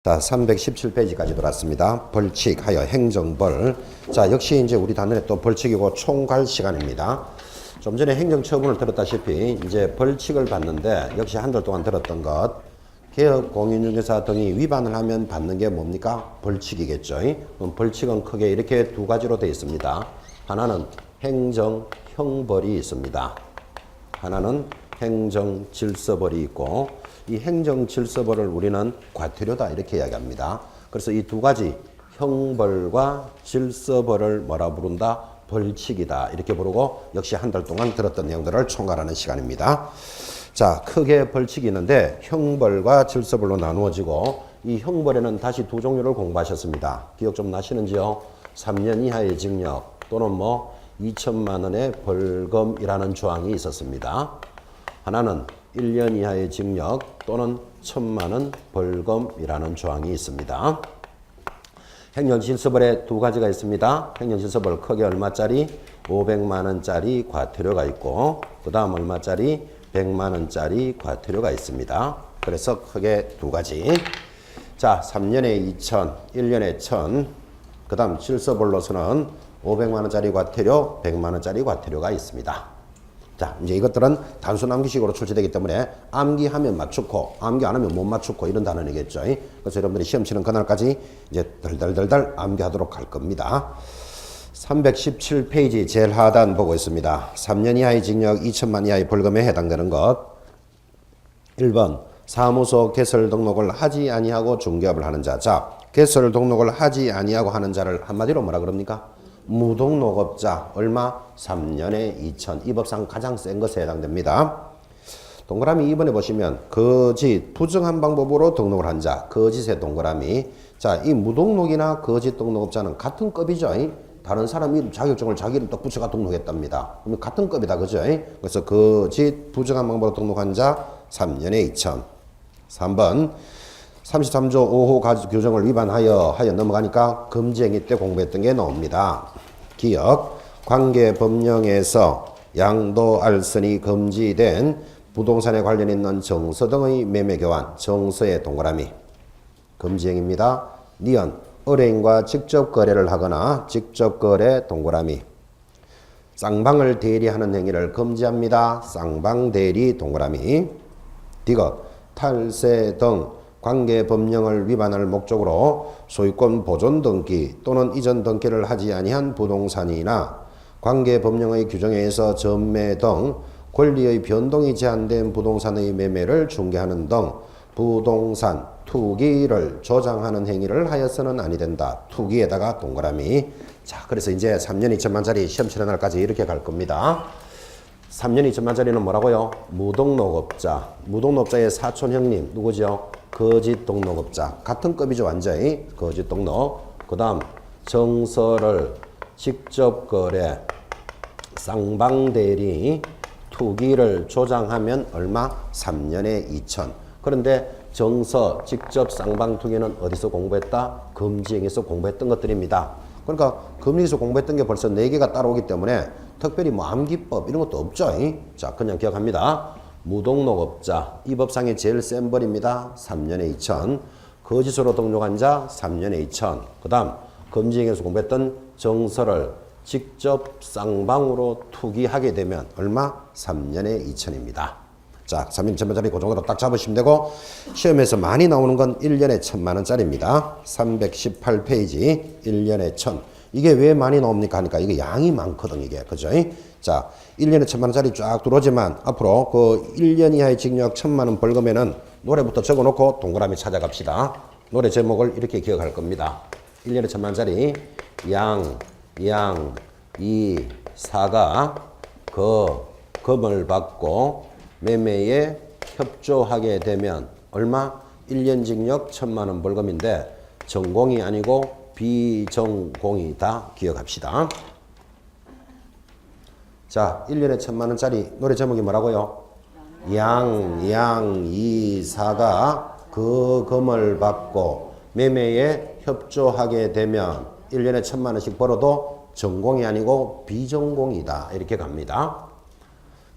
자, 317페이지까지 돌았습니다. 벌칙하여 행정벌. 자, 역시 이제 우리 단원에 또 벌칙이고 총괄 시간입니다. 좀 전에 행정처분을 들었다시피 이제 벌칙을 받는데 역시 한 달 동안 들었던 것. 개업 공인중개사 등이 위반을 하면 받는 게 뭡니까? 벌칙이겠죠. 그럼 벌칙은 크게 이렇게 두 가지로 되어 있습니다. 하나는 행정 형벌이 있습니다. 하나는 행정 질서벌이 있고, 이 행정 질서벌을 우리는 과태료다 이렇게 이야기합니다. 그래서 이 두 가지 형벌과 질서벌을 뭐라 부른다? 벌칙이다 이렇게 부르고, 역시 한 달 동안 들었던 내용들을 총괄하는 시간입니다. 자, 크게 벌칙이 있는데 형벌과 질서벌로 나누어지고, 이 형벌에는 다시 두 종류를 공부하셨습니다. 기억 좀 나시는지요? 3년 이하의 징역 또는 2천만 원의 벌금이라는 조항이 있었습니다. 하나는 1년 이하의 징역 또는 1,000만 원 벌금이라는 조항이 있습니다. 행정질서벌에 두 가지가 있습니다. 행정질서벌 크게 얼마짜리? 500만 원짜리 과태료가 있고, 그 다음 얼마짜리? 100만 원짜리 과태료가 있습니다. 그래서 크게 두 가지. 자, 3년에 2천, 1년에 1,000, 그 다음 질서벌로서는 500만 원짜리 과태료, 100만 원짜리 과태료가 있습니다. 자, 이제 이것들은 단순 암기식으로 출제되기 때문에 암기하면 맞추고 암기 안 하면 못 맞추고 이런 단원이겠죠. 그래서 여러분들이 시험 치는 그날까지 이제 덜덜덜덜 암기하도록 할 겁니다. 317페이지 제일 하단 보고 있습니다. 3년 이하의 징역 2천만 이하의 벌금에 해당되는 것. 1번 사무소 개설 등록을 하지 아니하고 중개업을 하는 자. 자, 개설 등록을 하지 아니하고 하는 자를 한마디로 뭐라 그럽니까? 무등록업자. 얼마? 3년에 2천. 이 법상 가장 센 것에 해당됩니다. 동그라미 2번에 보시면 거짓, 부정한 방법으로 등록을 한 자. 거짓의 동그라미. 자, 이 무등록이나 거짓 등록업자는 같은 급이죠. 다른 사람 이름 자격증을 자기 이름 딱 붙여가 등록했답니다. 그러면 같은 급이다. 그죠? 그래서 거짓, 부정한 방법으로 등록한 자 3년에 2천. 3번 33조 5호 규정을 위반하여 넘어가니까 금지행위 때 공부했던 게 나옵니다. 기억, 관계법령에서 양도 알선이 금지된 부동산에 관련 있는 정서 등의 매매 교환, 정서의 동그라미 금지행위입니다. 니은, 의뢰인과 직접 거래를 하거나 직접 거래 동그라미. 쌍방을 대리하는 행위를 금지합니다. 쌍방 대리 동그라미. 디귿, 탈세 등 관계법령을 위반할 목적으로 소유권 보존 등기 또는 이전 등기를 하지 아니한 부동산이나 관계법령의 규정에 의해서 전매 등 권리의 변동이 제한된 부동산의 매매를 중개하는 등 부동산 투기를 조장하는 행위를 하여서는 아니 된다. 투기에다가 동그라미. 자, 그래서 이제 3년 2천만짜리 시험 치는 날까지 이렇게 갈 겁니다. 3년 2천만짜리는 뭐라고요? 무등록업자. 무등록업자의 사촌 형님 누구죠? 거짓 등록업자. 같은 급이죠, 완전히. 거짓 등록. 그 다음 정서를 직접 거래, 쌍방대리, 투기를 조장하면 얼마? 3년에 2천. 그런데 정서, 직접 쌍방 투기는 어디서 공부했다? 금지행위에서 공부했던 것들입니다. 그러니까 금지에서 공부했던 게 벌써 4개가 따라오기 때문에 특별히 암기법 이런 것도 없죠. 자, 그냥 기억합니다. 무등록업자, 이 법상의 제일 센 벌입니다. 3년에 2천. 거짓으로 등록한 자 3년에 2천. 그 다음 금지행위에서 공부했던 정서를 직접 쌍방으로 투기하게 되면 얼마? 3년에 2천입니다. 자, 3년 2천만짜리 그 정도로 딱 잡으시면 되고, 시험에서 많이 나오는 건 1년에 1,000만 원짜리입니다. 318페이지 1년에 1,000. 이게 왜 많이 나옵니까? 하니까 이게 양이 많거든, 이게. 그죠? 자, 1년에 1,000만 원짜리 쫙 들어오지만 앞으로 그 1년 이하의 징역 1,000만 원 벌금에는 노래부터 적어놓고 동그라미 찾아갑시다. 노래 제목을 이렇게 기억할 겁니다. 1년에 1,000만 원짜리 이 사가 금을 받고 매매에 협조하게 되면 얼마? 1년 징역 1,000만 원 벌금인데 전공이 아니고 비전공이다. 기억합시다. 자, 1년에 1,000만 원짜리 노래 제목이 뭐라고요? 이사가 그 금을 받고 매매에 협조하게 되면 1년에 1,000만 원씩 벌어도 전공이 아니고 비전공이다. 이렇게 갑니다.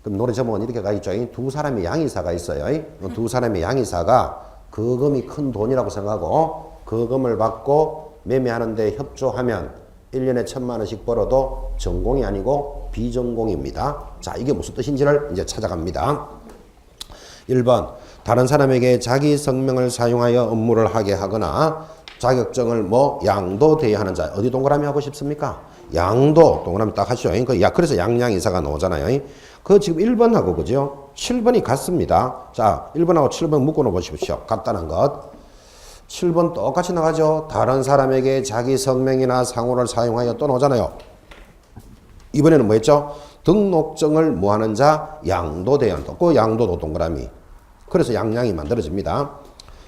그럼 노래 제목은 이렇게 가있죠. 두 사람의 양이사가 있어요. 두 사람의 양이사가 그 금이 큰 돈이라고 생각하고 그 금을 받고 매매하는데 협조하면 1년에 1,000만 원씩 벌어도 전공이 아니고 비전공입니다. 자, 이게 무슨 뜻인지를 이제 찾아갑니다. 1번, 다른 사람에게 자기 성명을 사용하여 업무를 하게 하거나 자격증을 양도되어야 하는 자. 어디 동그라미 하고 싶습니까? 양도 동그라미 딱 하시죠. 그래서 양양이사가 나오잖아요. 그 지금 1번하고 그죠? 7번이 같습니다. 자, 1번하고 7번 묶어 놓으십시오. 간단한 것. 7번 똑같이 나가죠. 다른 사람에게 자기 성명이나 상호를 사용하여 또 나오잖아요. 이번에는 뭐 했죠? 등록증을 무하는 자, 양도되어야 한다. 그 양도도 동그라미. 그래서 양양이 만들어집니다.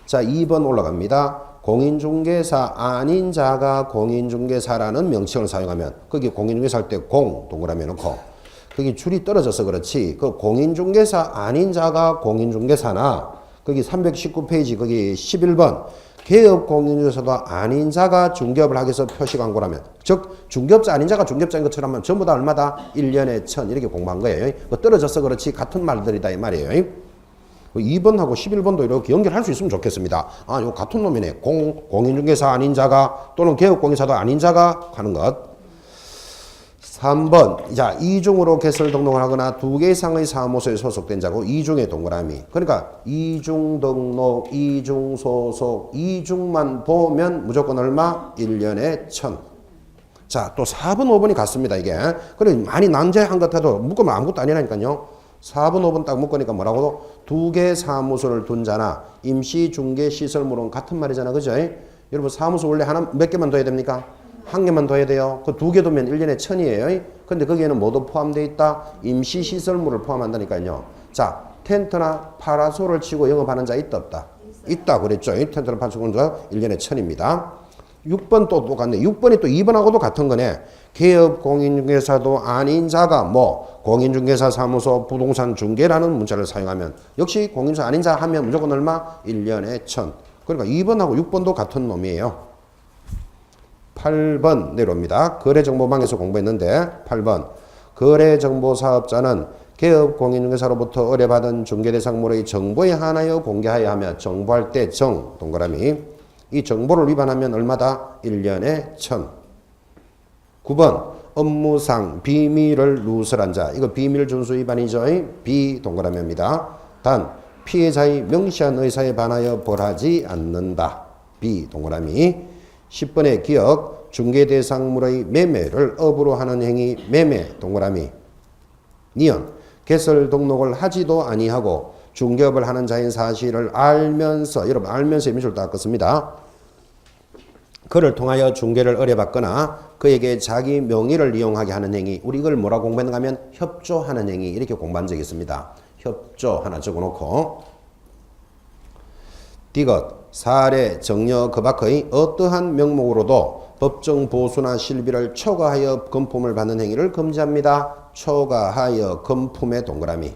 자, 2번 올라갑니다. 공인중개사 아닌 자가 공인중개사라는 명칭을 사용하면 거기 공인중개사 할 때 공 동그라미 놓고 거기 줄이 떨어져서 그렇지 그 공인중개사 아닌 자가 공인중개사나 거기 319페이지 거기 11번 개업공인중개사도 아닌 자가 중개업을 하기 위해서 표시광고라면 즉 중개업자 아닌 자가 중개업자인 것처럼 하면 전부 다 얼마다? 1년에 1,000 이렇게 공부한 거예요. 떨어져서 그렇지 같은 말들이다 이 말이에요. 2번하고 11번도 이렇게 연결할 수 있으면 좋겠습니다. 아, 요 같은 놈이네. 공인중개사 아닌 자가 또는 개업공인사도 아닌 자가 하는 것. 3번. 자, 이중으로 개설 등록을 하거나 2개 이상의 사무소에 소속된 자고 이중의 동그라미. 그러니까 이중 등록, 이중 소속, 이중만 보면 무조건 얼마? 1년에 1,000. 자, 또 4번, 5번이 같습니다, 이게. 그래, 많이 난제한 것 같아도 묶으면 아무것도 아니라니까요. 4번, 5번 딱 묶으니까 뭐라고? 2개 사무소를 둔 자나 임시 중개 시설물은 같은 말이잖아. 그죠? 여러분 사무소 원래 하나 몇 개만 둬야 됩니까? 한 개만 둬야 돼요. 그 2개 두면 1년에 1,000이에요. 근데 거기에는 뭐도 포함되어 있다? 임시 시설물을 포함한다니까요. 자, 텐트나 파라솔을 치고 영업하는 자 있다 없다? 있다 그랬죠. 텐트나 파라솔 자 1년에 1,000입니다. 6번 또 똑같네. 6번이 또 2번하고도 같은 거네. 개업 공인중개사도 아닌 자가 공인중개사 사무소 부동산 중개라는 문자를 사용하면 역시 공인중개사 아닌 자 하면 무조건 얼마? 1년에 1,000. 그러니까 2번하고 6번도 같은 놈이에요. 8번 내려옵니다. 거래정보망에서 공부했는데 8번 거래정보사업자는 개업 공인중개사로부터 의뢰받은 중개대상물의 정보에 한하여 공개하여야 하며 정보할 때 정 동그라미 이 정보를 위반하면 얼마다? 1년에 1,000. 9번 업무상 비밀을 누설한 자. 이거 비밀 준수 위반이죠. 비 동그라미입니다. 단 피해자의 명시한 의사에 반하여 벌하지 않는다. 비 동그라미. 10번의 기억 중개대상물의 매매를 업으로 하는 행위 매매 동그라미. 니은 개설 등록을 하지도 아니하고 중개업을 하는 자인 사실을 알면서 여러분 알면서 임시를 닦았습니다. 그를 통하여 중개를 의뢰받거나 그에게 자기 명의를 이용하게 하는 행위. 우리 이걸 뭐라고 공부했는가 하면 협조하는 행위 이렇게 공부한 적이 있습니다. 협조 하나 적어놓고 디귿 사례 정려 그 밖의 어떠한 명목으로도 법정 보수나 실비를 초과하여 금품을 받는 행위를 금지합니다. 초과하여 금품의 동그라미.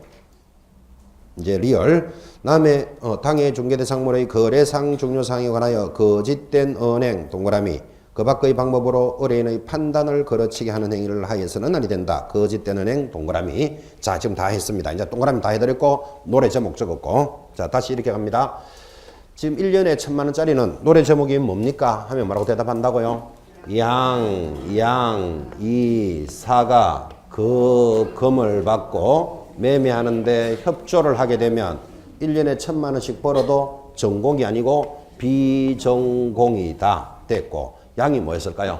이제 리얼 남의 당해 중개대상물의 거래상 종료사항에 관하여 거짓된 언행 동그라미 그 밖의 방법으로 의뢰인의 판단을 거르치게 하는 행위를 하여서는 아니 된다. 거짓된 언행 동그라미. 자, 지금 다 했습니다. 이제 동그라미 다 해드렸고 노래 제목 적었고 자 다시 이렇게 갑니다. 지금 1년에 1,000만 원짜리는 노래 제목이 뭡니까? 하면 뭐라고 대답한다고요? 이 사가 그 금을 받고 매매하는데 협조를 하게 되면 1년에 1,000만 원씩 벌어도 전공이 아니고 비전공이다. 됐고 양이 뭐였을까요?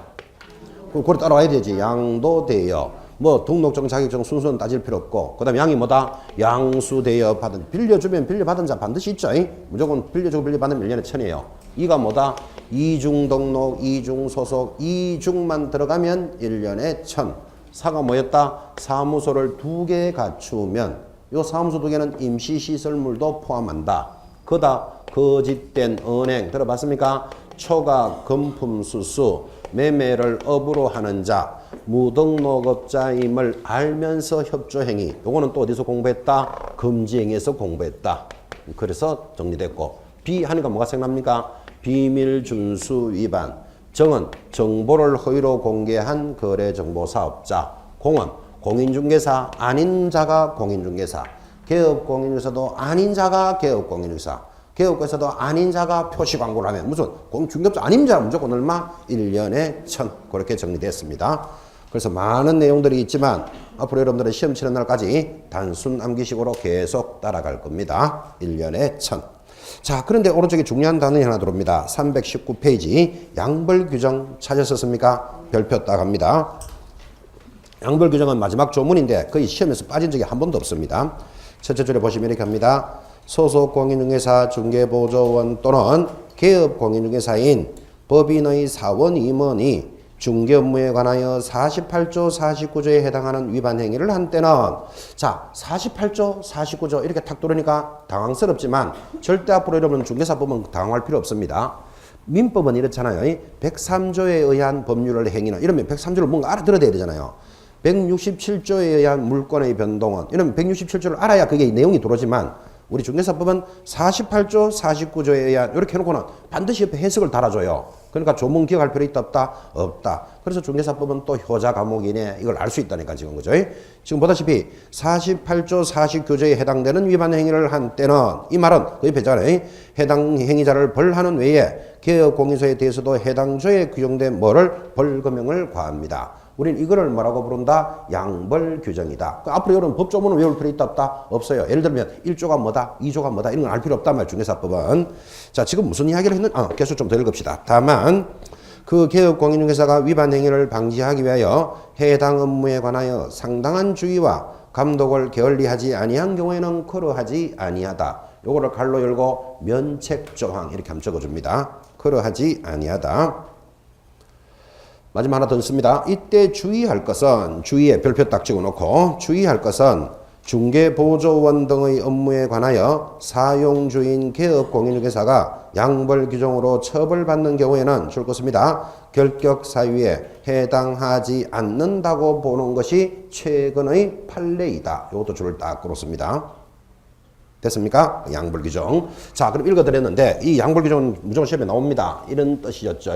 그걸 따라와야 되지. 양도되어 등록증 자격증 순서는 따질 필요 없고 그 다음에 양이 뭐다? 양수되어 받은 빌려주면 빌려받은 자 반드시 있죠. 무조건 빌려주고 빌려받으면 1년에 1,000이에요. 이가 뭐다? 이중 등록, 이중 소속, 이중만 들어가면 1년에 1,000. 사가 뭐였다? 사무소를 2개 갖추면 요 사무소 2개는 임시시설물도 포함한다. 그다 거짓된 은행 들어봤습니까? 초과 금품 수수 매매를 업으로 하는 자 무등록업자임을 알면서 협조행위 요거는 또 어디서 공부했다? 금지행위에서 공부했다. 그래서 정리됐고 B 하니까 뭐가 생각납니까? 비밀 준수 위반 정은 정보를 허위로 공개한 거래정보사업자 공은 공인중개사 아닌 자가 공인중개사 개업공인중개사도 아닌 자가 개업공인중개사 개업권에서도 아닌 자가 표시 광고를 하면 무슨 중개업자 아닌 자 무조건 얼마? 1년에 1000 그렇게 정리됐습니다. 그래서 많은 내용들이 있지만 앞으로 여러분들의 시험 치는 날까지 단순 암기식으로 계속 따라갈 겁니다. 1년에 1000. 자, 그런데 오른쪽에 중요한 단원이 하나 들어옵니다. 319페이지 양벌 규정 찾으셨습니까? 별표 딱 합니다. 양벌 규정은 마지막 조문인데 거의 시험에서 빠진 적이 한 번도 없습니다. 첫째 줄에 보시면 이렇게 합니다. 소속 공인중개사 중개보조원 또는 개업 공인중개사인 법인의 사원 임원이 중개 업무에 관하여 48조 49조에 해당하는 위반 행위를 한 때는 자 48조 49조 이렇게 탁 들으니까 당황스럽지만 절대 앞으로 여러분 중개사법은 당황할 필요 없습니다. 민법은 이렇잖아요. 103조에 의한 법률을 행위는 이러면 103조를 뭔가 알아들어야 되잖아요. 167조에 의한 물권의 변동은 이러면 167조를 알아야 그게 내용이 들어오지만 우리 중개사법은 48조 49조에 의한 이렇게 해놓고는 반드시 옆에 해석을 달아줘요. 그러니까 조문 기억할 필요 있다 없다? 없다. 그래서 중개사법은 또 효자 과목이네 이걸 알 수 있다니까 지금 그죠? 지금 보다시피 48조 49조에 해당되는 위반 행위를 한 때는 이 말은 그 옆에 있잖아요. 해당 행위자를 벌하는 외에 개업 공인소에 대해서도 해당 조에 규정된 뭐를 벌금형을 과합니다. 우리는 이거를 뭐라고 부른다? 양벌 규정이다. 앞으로 이런 법조문은 외울 필요 있다 없다? 없어요. 예를 들면 1조가 뭐다? 2조가 뭐다? 이런 건 알 필요 없단 말 중개사법은. 자, 지금 무슨 이야기를 했는지 계속 좀 더 읽읍시다. 다만 그 개업공인중개사가 위반 행위를 방지하기 위하여 해당 업무에 관하여 상당한 주의와 감독을 게을리하지 아니한 경우에는 그러하지 아니하다. 요거를 갈로 열고 면책조항 이렇게 한번 적어줍니다. 그러하지 아니하다. 마지막 하나 더 있습니다. 이때 주의할 것은 주의에 별표 딱 찍어놓고 주의할 것은 중개보조원 등의 업무에 관하여 사용주인 개업공인중개사가 양벌 규정으로 처벌받는 경우에는 줄 것입니다. 결격 사유에 해당하지 않는다고 보는 것이 최근의 판례이다. 이것도 줄을 딱 끌었습니다. 됐습니까? 양벌 규정. 자, 그럼 읽어드렸는데 이 양벌 규정은 무조건 시험에 나옵니다. 이런 뜻이었죠.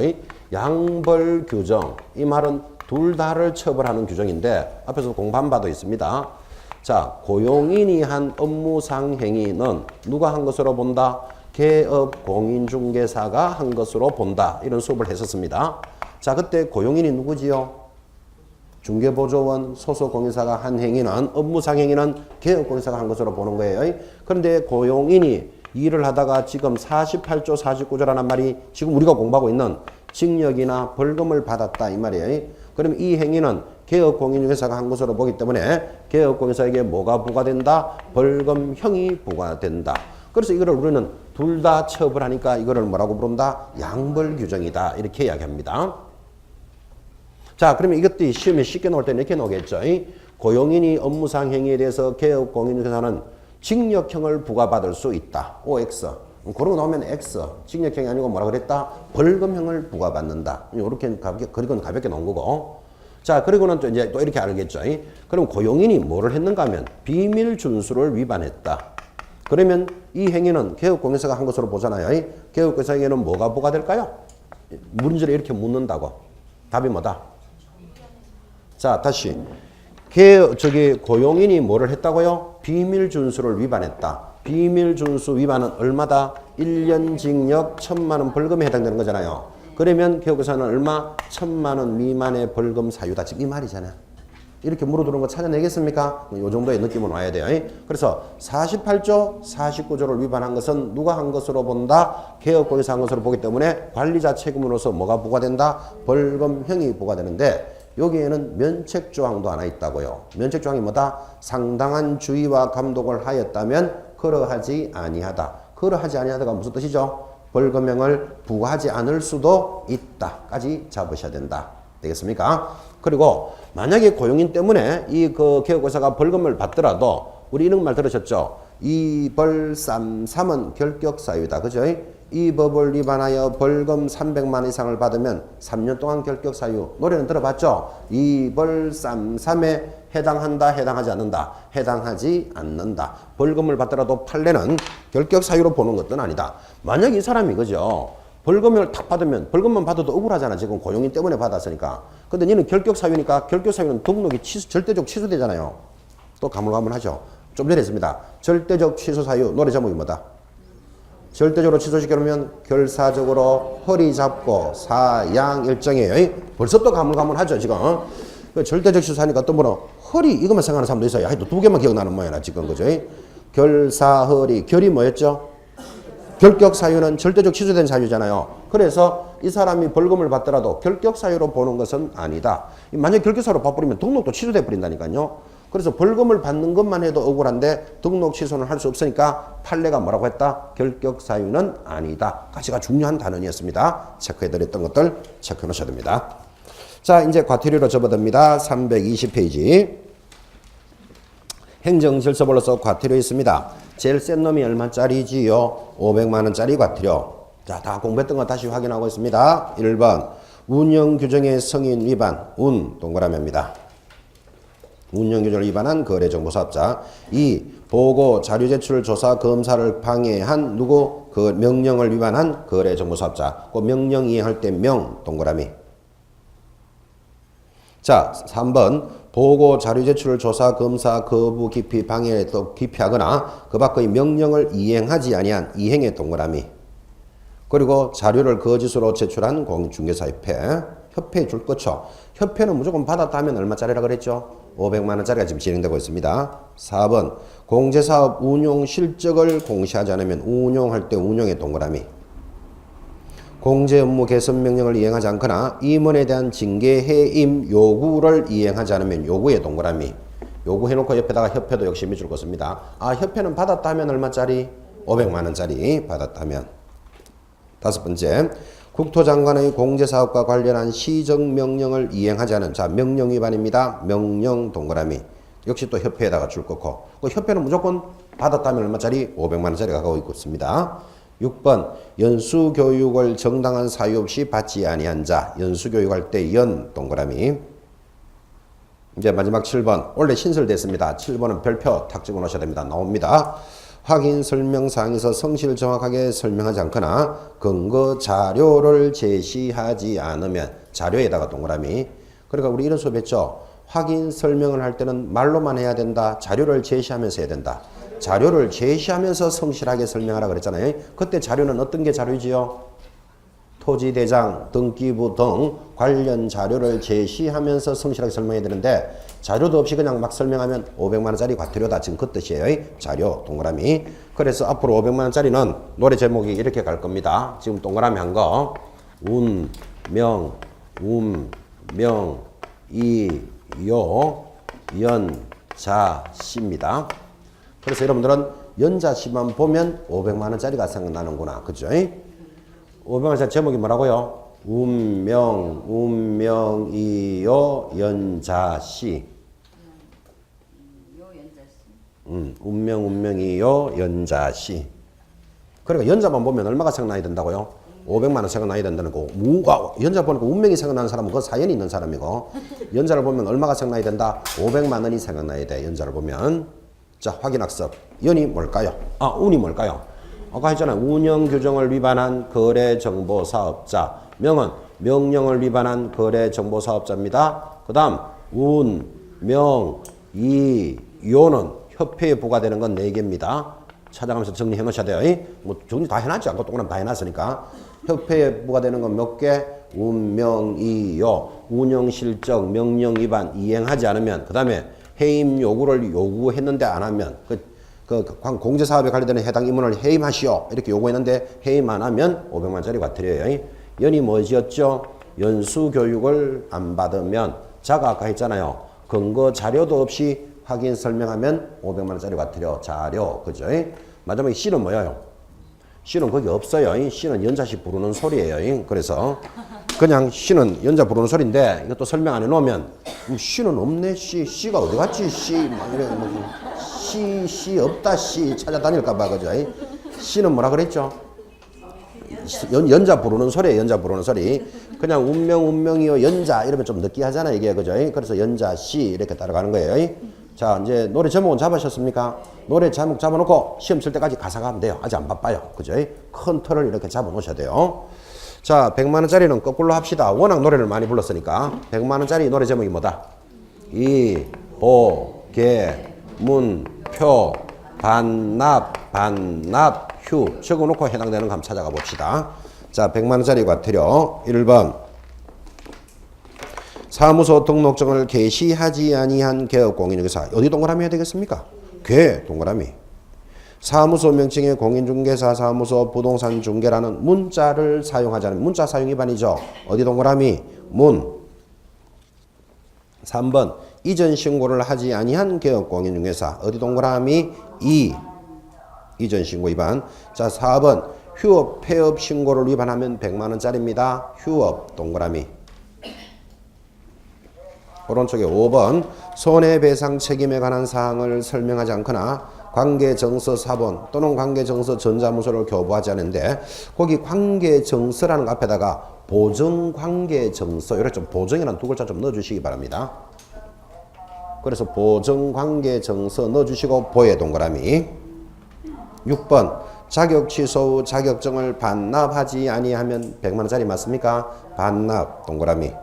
양벌 규정. 이 말은 둘 다를 처벌하는 규정인데 앞에서 공부한 바도 있습니다. 자, 고용인이 한 업무상 행위는 누가 한 것으로 본다? 개업 공인중개사가 한 것으로 본다. 이런 수업을 했었습니다. 자, 그때 고용인이 누구지요? 중개보조원 소속공인사가 한 행위는 업무상 행위는 개업공인사가 한 것으로 보는 거예요. 그런데 고용인이 일을 하다가 지금 48조 49조라는 말이 지금 우리가 공부하고 있는 징역이나 벌금을 받았다 이 말이에요. 그럼 이 행위는 개업공인중개사가 한 것으로 보기 때문에 개업공인사에게 뭐가 부과된다? 벌금형이 부과된다. 그래서 이거를 우리는 둘 다 처벌하니까 이거를 뭐라고 부른다? 양벌규정이다 이렇게 이야기합니다. 자, 그러면 이것들이 시험에 쉽게 나올 때는 이렇게 나오겠죠. 고용인이 업무상 행위에 대해서 개업공인중개사는 징역형을 부과받을 수 있다. OX. 그러고 나오면 X. 징역형이 아니고 뭐라 그랬다? 벌금형을 부과받는다. 이렇게 그리고는 가볍게 나온 거고. 자, 그리고는 또 이제 또 이렇게 알겠죠. 그럼 고용인이 뭐를 했는가 하면 비밀 준수를 위반했다. 그러면 이 행위는 개업공인사가 한 것으로 보잖아요. 개업공인사에게는 뭐가 부과될까요? 문제를 이렇게 묻는다고. 답이 뭐다? 자, 다시. 고용인이 뭐를 했다고요? 비밀 준수를 위반했다. 비밀 준수 위반은 얼마다? 1년 징역 1000만 원 벌금에 해당되는 거잖아요. 그러면 개업공인사는 얼마? 1000만 원 미만의 벌금 사유다. 지금 이 말이잖아요. 이렇게 물어두는 거 찾아내겠습니까? 이 정도의 느낌은 와야 돼요. 그래서 48조, 49조를 위반한 것은 누가 한 것으로 본다? 개업공인사 한 것으로 보기 때문에 관리자 책임으로서 뭐가 부과된다? 벌금형이 부과되는데 여기에는 면책조항도 하나 있다고요. 면책조항이 뭐다? 상당한 주의와 감독을 하였다면 그러하지 아니하다. 그러하지 아니하다가 무슨 뜻이죠? 벌금형을 부과하지 않을 수도 있다까지 잡으셔야 된다. 되겠습니까? 그리고 만약에 고용인 때문에 이 개업공인사가 벌금을 받더라도 우리 이런 말 들으셨죠? 이벌삼삼은 결격사유다. 그죠? 이 법을 위반하여 벌금 300만 이상을 받으면 3년 동안 결격사유. 노래는 들어봤죠? 이벌삼삼에 해당한다, 해당하지 않는다. 해당하지 않는다. 벌금을 받더라도 판례는 결격사유로 보는 것은 아니다. 만약 이 사람이 그죠? 벌금을 탁 받으면 벌금만 받아도 억울하잖아. 지금 고용인 때문에 받았으니까. 근데 얘는 결격사유니까 결격사유는 등록이 절대적 취소되잖아요. 또 가물가물하죠. 좀 전에 했습니다. 절대적 취소사유 노래 제목이 뭐다? 절대적으로 취소시키려면 결사적으로 허리 잡고 사양 일정이에요. 벌써 또 가물가물하죠 지금. 그 절대적 취소하니까 어떤 분은 허리 이것만 생각하는 사람도 있어요. 하여튼 두 개만 기억나는 모양이라 지금 그죠? 결사 허리 결이 뭐였죠? 결격 사유는 절대적 취소된 사유잖아요. 그래서 이 사람이 벌금을 받더라도 결격 사유로 보는 것은 아니다. 만약 결격 사유로 봐버리면 등록도 취소돼 버린다니까요. 그래서 벌금을 받는 것만 해도 억울한데 등록 취소는 할 수 없으니까 판례가 뭐라고 했다? 결격 사유는 아니다. 가지가 중요한 단원이었습니다. 체크해드렸던 것들 체크해 놓으셔야 됩니다. 자, 이제 과태료로 접어듭니다. 320페이지. 행정질서벌로서 과태료 있습니다. 제일 센 놈이 얼마짜리지요? 500만원짜리 과태료. 자, 다 공부했던 거 다시 확인하고 있습니다. 1번 운영규정의 성인 위반 동그라미입니다. 운영규정을 위반한 거래정보사업자. 2. 보고 자료 제출 조사 검사를 방해한 누구? 그 명령을 위반한 거래정보사업자. 그 명령 이행할 때 동그라미. 자, 3번 보고 자료 제출 조사 검사 거부 기피 방해에 또 기피하거나 그 밖의 명령을 이행하지 아니한 이행의 동그라미. 그리고 자료를 거짓으로 제출한 공중개사협회 줄 거죠. 협회는 무조건 받았다 하면 얼마짜리라 그랬죠? 500만원짜리가 지금 진행되고 있습니다. 4번 공제사업 운용 실적을 공시하지 않으면 운용할 때 운용의 동그라미. 공제 업무 개선 명령을 이행하지 않거나 임원에 대한 징계 해임 요구를 이행하지 않으면 요구의 동그라미. 요구해놓고 옆에다가 협회도 역시 밑줄 긋습니다. 아, 협회는 받았다 하면 얼마짜리? 500만원짜리 받았다면. 5번째 국토장관의 공제사업과 관련한 시정명령을 이행하지 않은 자 명령 위반입니다. 명령 동그라미. 역시 또 협회에다가 줄 긋고 그 협회는 무조건 받았다면 얼마짜리? 500만원짜리 가고 있습니다. 6번 연수교육을 정당한 사유 없이 받지 아니한 자. 연수교육할 때 동그라미. 이제 마지막 7번 원래 신설됐습니다. 7번은 별표 탁 찍어 놓으셔야 됩니다. 나옵니다. 확인 설명사항에서 성실 정확하게 설명하지 않거나 근거 자료를 제시하지 않으면 자료에다가 동그라미. 그러니까 우리 이런 수업 했죠. 확인 설명을 할 때는 말로만 해야 된다. 자료를 제시하면서 해야 된다. 자료를 제시하면서 성실하게 설명하라 그랬잖아요. 그때 자료는 어떤 게 자료지요? 토지대장, 등기부 등 관련 자료를 제시하면서 성실하게 설명해야 되는데 자료도 없이 그냥 막 설명하면 500만원짜리 과태료다. 지금 그 뜻이에요. 자료 동그라미. 그래서 앞으로 500만원짜리는 노래 제목이 이렇게 갈 겁니다. 지금 동그라미 한 거 운명 이요 연자씨입니다. 그래서 여러분들은 연자씨만 보면 500만원짜리가 생각나는구나. 그죠? 500만원짜리 제목이 뭐라고요? 운명이요 연자씨. 운명이요 연자씨. 그러니까 연자만 보면 얼마가 생각나야 된다고요? 500만원 생각나야 된다는 거. 연자 보니까 운명이 생각나는 사람은 그 사연이 있는 사람이고 연자를 보면 얼마가 생각나야 된다? 500만원이 생각나야 돼. 연자를 보면. 자, 확인학습. 연이 뭘까요? 아, 운이 뭘까요? 아까 했잖아요. 운영규정을 위반한 거래정보사업자. 명은 명령을 위반한 거래정보사업자입니다. 그 다음 요는 협회에 부과되는 건 4개입니다. 찾아가면서 정리해 놓으셔야 돼요. 뭐 정리 다 해놨지 않고 동그라미 다 해놨으니까. 협회에 부과되는 건 몇 개? 운명이요. 운영실적 명령 위반 이행하지 않으면 그 다음에 해임 요구를 요구했는데 안 하면 공제사업에 관련된 해당 임원을 해임하시오 이렇게 요구했는데 해임 안 하면 500만원짜리 과태료예요. 연이 뭐지였죠? 연수교육을 안 받으면 자가 아까 했잖아요. 근거 자료도 없이 확인 설명하면 500만원짜리 과태료 자료. 그죠? 마지막에 C는 뭐예요? C는 거기 없어요. C는 연자씨 부르는 소리예요. 그래서 그냥 C는 연자 부르는 소리인데 이것도 설명 안 해놓으면 C는 없네. C가 어디 갔지? C 없다. C 찾아다닐까봐. 그죠? C는 뭐라 그랬죠? 연자 부르는 소리예요. 연자 부르는 소리. 그냥 운명이요 연자 이러면 좀 느끼하잖아 이게. 그죠? 그래서 연자 C 이렇게 따라가는 거예요. 자, 이제 노래 제목은 잡으셨습니까? 노래 제목 잡아놓고 시험 칠 때까지 가사가 하면 돼요. 아직 안 바빠요. 그죠? 큰 틀을 이렇게 잡아놓으셔야 돼요. 자, 100만원짜리는 거꾸로 합시다. 워낙 노래를 많이 불렀으니까. 100만원짜리 노래 제목이 뭐다? 문, 표, 반납, 휴 적어놓고 해당되는 거 한번 찾아가 봅시다. 자, 100만 원짜리 과태료 1번 사무소 등록증을 개시하지 아니한 개업공인중개사 어디 동그라미 해야 되겠습니까? 개 동그라미. 사무소 명칭의 공인중개사 사무소 부동산 중개라는 문자를 사용하지 않은 문자 사용 위반이죠. 어디 동그라미? 문. 3번 이전 신고를 하지 아니한 개업공인중개사 어디 동그라미? 이. 이전 신고 위반. 자, 4번 휴업 폐업 신고를 위반하면 100만 원짜리입니다. 휴업 동그라미. 오른쪽에 5번 손해배상 책임에 관한 사항을 설명하지 않거나 관계정서 사본 또는 관계정서 전자문서를 교부하지 않는데 거기 관계정서라는 거 앞에다가 보정관계정서 이렇게 좀 보정이라는 두 글자 좀 넣어주시기 바랍니다. 그래서 보정관계정서 넣어주시고 보의 동그라미. 6번 자격 취소 후 자격증을 반납하지 아니하면 100만 원짜리 맞습니까? 반납 동그라미.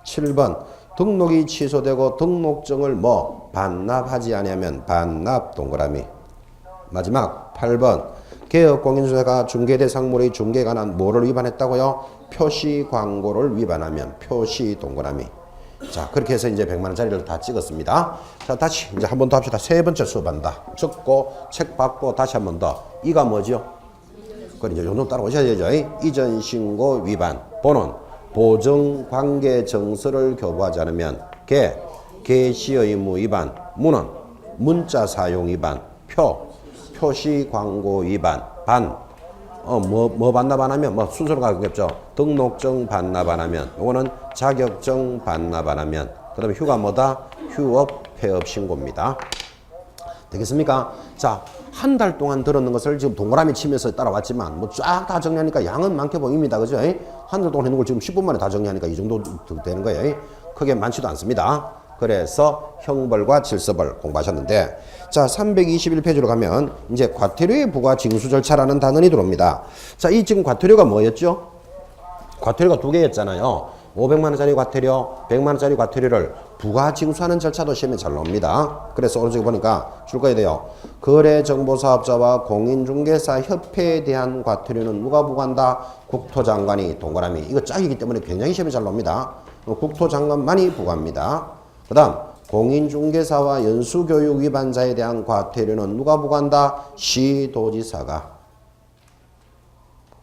7번 등록이 취소되고 등록증을 반납하지 아니하면 반납 동그라미. 마지막 8번 개업공인중개사가 중개대상물의 중개에 관한 뭐를 위반했다고요? 표시 광고를 위반하면 표시 동그라미. 자, 그렇게 해서 이제 100만 원짜리를 다 찍었습니다. 자, 다시 이제 한 번 더 합시다. 세 번째 수업한다. 적고 책 받고 다시 한 번 더. 이가 뭐죠? 그럼 이제 요정 따라오셔야 되죠. 이전 신고 위반. 번호는 보정관계정서를 교부하지 않으면 개시 의무 위반. 문은 문자 사용 위반. 표시 광고 위반. 뭐 반납 안 하면 순서로 가겠죠. 등록증 반납 안 하면 요거는 자격증 반납 안 하면 그다음에 휴가 뭐다? 휴업 폐업 신고입니다. 되겠습니까? 자, 한 달 동안 들었는 것을 지금 동그라미 치면서 따라왔지만 쫙 다 정리하니까 양은 많게 보입니다. 그죠? 한 달 동안 했는 걸 지금 10분 만에 다 정리하니까 이 정도 되는 거예요. 크게 많지도 않습니다. 그래서 형벌과 질서벌 공부하셨는데, 자, 321페이지로 가면 이제 과태료의 부과 징수 절차라는 단원이 들어옵니다. 자, 이 지금 과태료가 뭐였죠? 과태료가 두 개였잖아요. 500만 원짜리 과태료, 100만 원짜리 과태료를 부과 징수하는 절차도 시험에 잘 나옵니다. 그래서 오른쪽에 보니까 줄 거야 돼요. 거래정보사업자와 공인중개사 협회에 대한 과태료는 누가 부과한다? 국토장관이 동그라미. 이거 짝이기 때문에 굉장히 시험에 잘 나옵니다. 국토장관만이 부과합니다. 그 다음 공인중개사와 연수교육 위반자에 대한 과태료는 누가 부과한다? 시도지사가.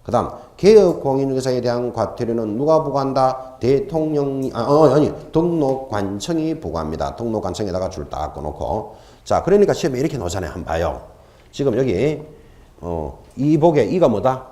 그 다음 개업공인중개사에 대한 과태료는 누가 부과한다? 대통령이 등록관청이 부과합니다. 등록관청에다가 줄 딱 꺼놓고. 자, 그러니까 시험에 이렇게 놓잖아요. 한번 봐요. 지금 여기 이복에 이가 뭐다?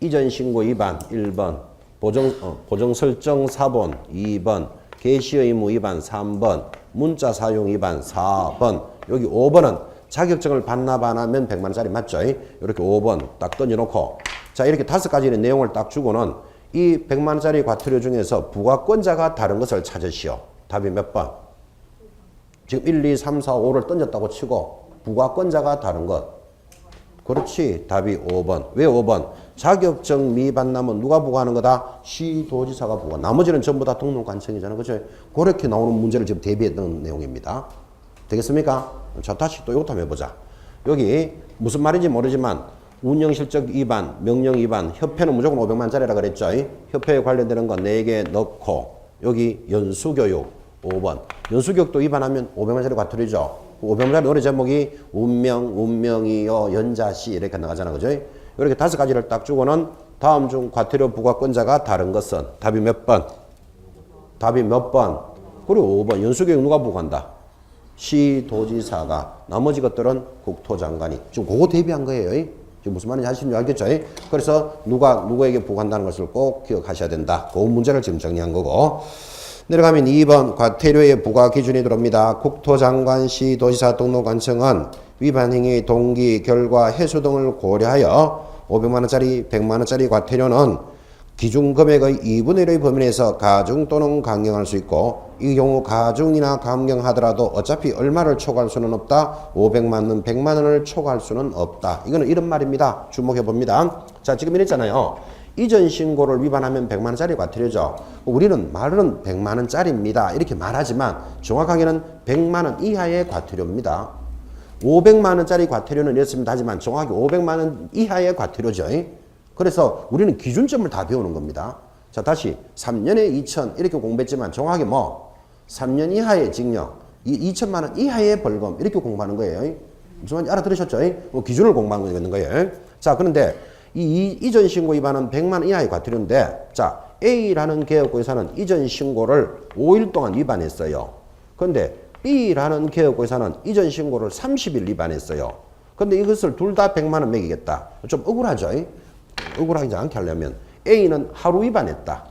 이전 신고 위반 1번, 보정 설정 사본 2번, 개시 의무 위반 3번, 문자 사용 위반 4번. 여기 5번은 자격증을 반납 안 하면 100만 원짜리 맞죠? 이렇게 5번 딱 던져놓고, 자, 이렇게 5가지의 내용을 딱 주고는 이 100만 원짜리 과태료 중에서 부과권자가 다른 것을 찾으시오. 답이 몇 번? 지금 1, 2, 3, 4, 5를 던졌다고 치고 부과권자가 다른 것. 그렇지. 답이 5번. 왜 5번? 자격증 미반납은 누가 부과하는 거다? 시도지사가 부과. 나머지는 전부 다 등록관청이잖아. 그죠? 그렇게 나오는 문제를 지금 대비했던 내용입니다. 되겠습니까? 자, 다시 또 이것도 한번 해보자. 여기 무슨 말인지 모르지만 운영실적 위반, 명령 위반, 협회는 무조건 500만 원짜리라 그랬죠. 협회에 관련되는 거 4개 넣고 여기 연수교육 5번. 연수교육도 위반하면 500만 원짜리 과태료죠. 500만 원짜리 노래 제목이 운명이요 연자시 이렇게 나가잖아. 그죠? 이렇게 5가지를 딱 주고는 다음 중 과태료 부과권자가 다른 것은 답이 몇 번? 답이 몇 번? 그리고 5번. 연수교육 누가 부과한다? 시도지사가. 나머지 것들은 국토장관이. 지금 그거 대비한 거예요. 지금 무슨 말인지 하시는지 알겠죠? 그래서 누구에게 부과한다는 것을 꼭 기억하셔야 된다. 그 문제를 지금 정리한 거고. 내려가면 2번 과태료의 부과 기준이 들어옵니다. 국토장관, 시도지사, 등록관청은 위반 행위, 동기, 결과, 해수 등을 고려하여 500만 원짜리, 100만 원짜리 과태료는 기준 금액의 2분의 1의 범위 내에서 가중 또는 강경할 수 있고, 이 경우 가중이나 감경하더라도 어차피 얼마를 초과할 수는 없다. 500만 원, 100만 원을 초과할 수는 없다. 이거는 이런 말입니다. 주목해 봅니다. 자, 지금 이랬잖아요. 이전 신고를 위반하면 100만 원짜리 과태료죠. 우리는 말은 100만 원짜리입니다. 이렇게 말하지만 정확하게는 100만 원 이하의 과태료입니다. 500만 원짜리 과태료는 이렇습니다 하지만 정확히 500만 원 이하의 과태료죠. 그래서 우리는 기준점을 다 배우는 겁니다. 자, 다시 3년에 2천 이렇게 공부했지만 정확히 뭐 3년 이하의 징역, 2천만 원 이하의 벌금 이렇게 공부하는 거예요. 무슨 말인지 알아들으셨죠? 뭐 기준을 공부하는 거예요. 자, 그런데 이 이전 신고 위반은 100만 원 이하의 과태료인데, 자, A라는 개업고의사는 이전 신고를 5일 동안 위반했어요. 그런데 B라는 개업고의사는 이전 신고를 30일 위반했어요. 그런데 이것을 둘 다 100만 원 매기겠다. 좀 억울하죠? 억울하지 않게 하려면 A는 하루 위반했다.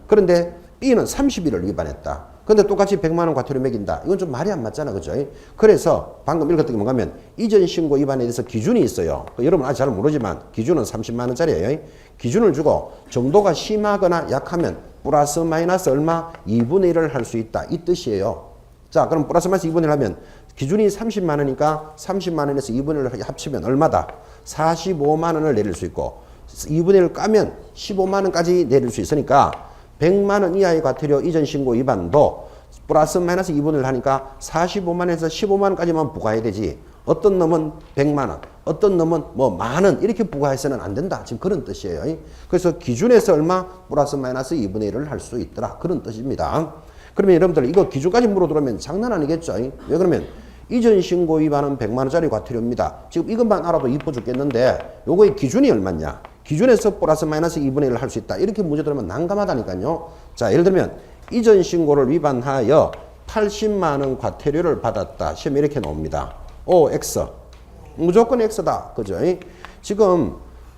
그런데 B는 30일을 위반했다. 근데 똑같이 100만 원 과태료 매긴다. 이건 좀 말이 안 맞잖아. 그죠? 그래서 방금 읽었던 게 뭔가 하면 이전 신고 위반에 대해서 기준이 있어요. 여러분 아직 잘 모르지만 기준은 30만 원짜리예요. 기준을 주고 정도가 심하거나 약하면 플러스 마이너스 얼마? 2분의 1을 할 수 있다. 이 뜻이에요. 자, 그럼 플러스 마이너스 2분의 1 하면 기준이 30만 원이니까 30만 원에서 2분의 1을 합치면 얼마다? 45만 원을 내릴 수 있고 2분의 1을 까면 15만 원까지 내릴 수 있으니까 100만 원 이하의 과태료 이전 신고 위반도 플러스 마이너스 2분의 1 하니까 45만 원에서 15만 원까지만 부과해야 되지. 어떤 놈은 100만 원, 어떤 놈은 뭐 만 원 이렇게 부과해서는 안 된다. 지금 그런 뜻이에요. 그래서 기준에서 얼마? 플러스 마이너스 2분의 1을 할 수 있더라. 그런 뜻입니다. 그러면 여러분들 이거 기준까지 물어들어오면 장난 아니겠죠? 왜 그러면 이전 신고 위반은 100만 원짜리 과태료입니다. 지금 이것만 알아도 이뻐 죽겠는데 요거의 기준이 얼마냐? 기준에서 플러스 마이너스 2분의 1을 할 수 있다. 이렇게 문제 들으면 난감하다니까요. 자, 예를 들면 이전 신고를 위반하여 80만 원 과태료를 받았다. 시험에 이렇게 나옵니다. O, X. 무조건 X다. 그죠? 지금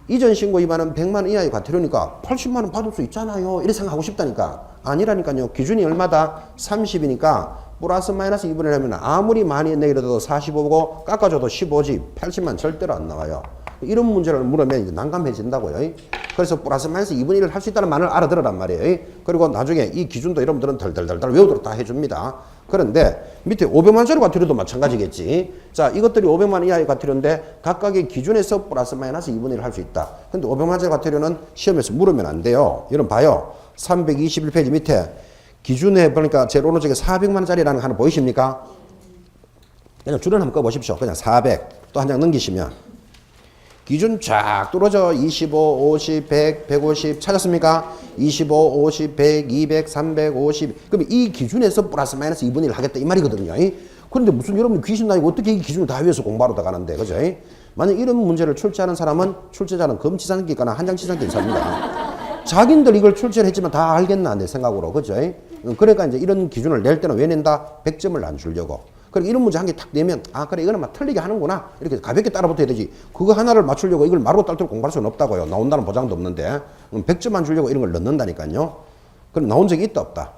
이전 신고 위반은 100만 원 이하의 과태료니까 80만 원 받을 수 있잖아요. 이렇게 생각하고 싶다니까. 아니라니까요. 기준이 얼마다? 30이니까 플러스 마이너스 2분의 1 하면 아무리 많이 내더라도 45고 깎아줘도 15지 80만 절대로 안 나와요. 이런 문제를 물으면 이제 난감해진다고요. 그래서 플러스 마이너스 2분의 1을 할 수 있다는 말을 알아들으란 말이에요. 그리고 나중에 이 기준도 여러분들은 덜덜덜덜 외우도록 다 해줍니다. 그런데 밑에 500만 원짜리 과태료도 마찬가지겠지. 자, 이것들이 500만 원 이하의 과태료인데 각각의 기준에서 플러스 마이너스 2분의 1을 할 수 있다. 근데 500만 원짜리 과태료는 시험에서 물으면 안 돼요. 여러분 봐요. 321페이지 밑에 기준에 보니까 제일 오른쪽에 400만 원짜리라는 거 하나 보이십니까? 그냥 줄을 한번 꺼보십시오. 그냥 400. 또 한 장 넘기시면 기준 쫙 뚫어져 25, 50, 100, 150 찾았습니까? 25, 50, 100, 200, 350 그럼 이 기준에서 플러스 마이너스 2분의 1 하겠다 이 말이거든요. 그런데 무슨 여러분 귀신 나이고 어떻게 이 기준을 다 외워서 공부하러 다 가는데 그죠? 만약 이런 문제를 출제하는 사람은 출제자는 검치상기거나 한장치상기 인사입니다. 자기들 이걸 출제를 했지만 다 알겠나 내 생각으로 그죠? 그러니까 이제 이런 기준을 낼 때는 왜 낸다? 100점을 안 주려고. 그리고 이런 문제 한 개 탁 내면 아 그래 이거는 막 틀리게 하는구나 이렇게 가볍게 따라붙어야 되지. 그거 하나를 맞추려고 이걸 마루 딸도록 공부할 수는 없다고요. 나온다는 보장도 없는데 100점만 주려고 이런 걸 넣는다니까요. 그럼 나온 적이 있다 없다?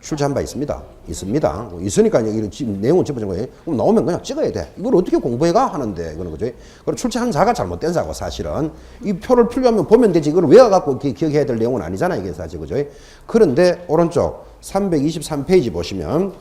출제한 바 있습니다. 있습니다. 있으니까 여기 지금 내용을 짚어준 거예요. 그럼 나오면 그냥 찍어야 돼. 이걸 어떻게 공부해가 하는데 이거는 그죠? 그리고 출제한 자가 잘못된 자고 사실은 이 표를 풀려면 보면 되지 이걸 외워갖고 기억해야 될 내용은 아니잖아 이게 사실 그죠? 그런데 오른쪽 323페이지 보시면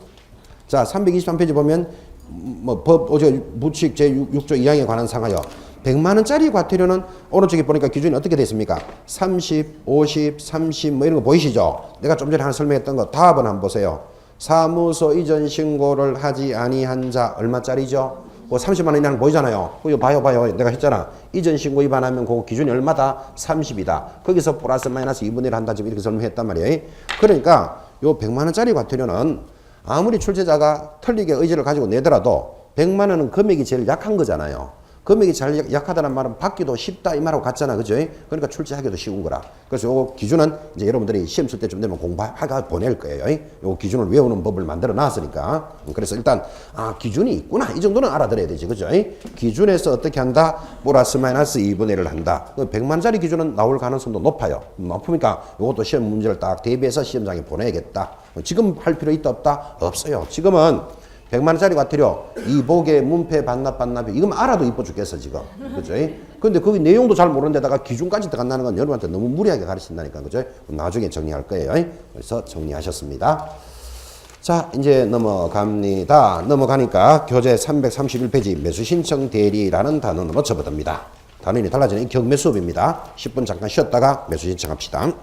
자, 323페이지 보면 뭐 법 어제 무칙 제6조 2항에 관한 상하여 100만 원짜리 과태료는 오른쪽에 보니까 기준이 어떻게 되어 있습니까? 30, 50, 30 뭐 이런 거 보이시죠? 내가 좀 전에 하나 설명했던 거 답은 한번 보세요. 사무소 이전 신고를 하지 아니한 자 얼마짜리죠? 뭐 30만 원이라는 거 보이잖아요. 그거 봐요. 내가 했잖아. 이전 신고 위반하면 그 기준이 얼마다? 30이다. 거기서 플러스 마이너스 2분의 1 한다. 지금 이렇게 설명했단 말이에요. 그러니까 요 100만 원짜리 과태료는 아무리 출제자가 틀리게 의지를 가지고 내더라도 100만 원은 금액이 제일 약한 거잖아요. 금액이 잘 약하다는 말은 받기도 쉽다 이 말하고 같잖아. 그죠? 그러니까 출제하기도 쉬운 거라. 그래서 요 기준은 이제 여러분들이 시험 쓸 때쯤 되면 공부하가 보낼 거예요. 요 기준을 외우는 법을 만들어 놨으니까. 그래서 일단 기준이 있구나. 이 정도는 알아들어야 되지. 그죠? 기준에서 어떻게 한다? 플러스 마이너스 2분의 1을 한다. 100만짜리 기준은 나올 가능성도 높아요. 높으니까 요것도 시험 문제를 딱 대비해서 시험장에 보내야겠다. 지금 할 필요 있다 없다? 없어요. 지금은 100만 원짜리 과태료, 이복의 문패 반납이 이거만 알아도 이뻐 죽겠어 지금. 그죠? 근데 거기 내용도 잘 모르는 데다가 기준까지 들어간다는 건 여러분한테 너무 무리하게 가르친다니까. 그죠? 나중에 정리할 거예요. 그래서 정리하셨습니다. 자, 이제 넘어갑니다. 넘어가니까 교재 331페이지 매수신청 대리라는 단원으로 접어듭니다. 단원이 달라지는 경매 수업입니다. 10분 잠깐 쉬었다가 매수신청합시다.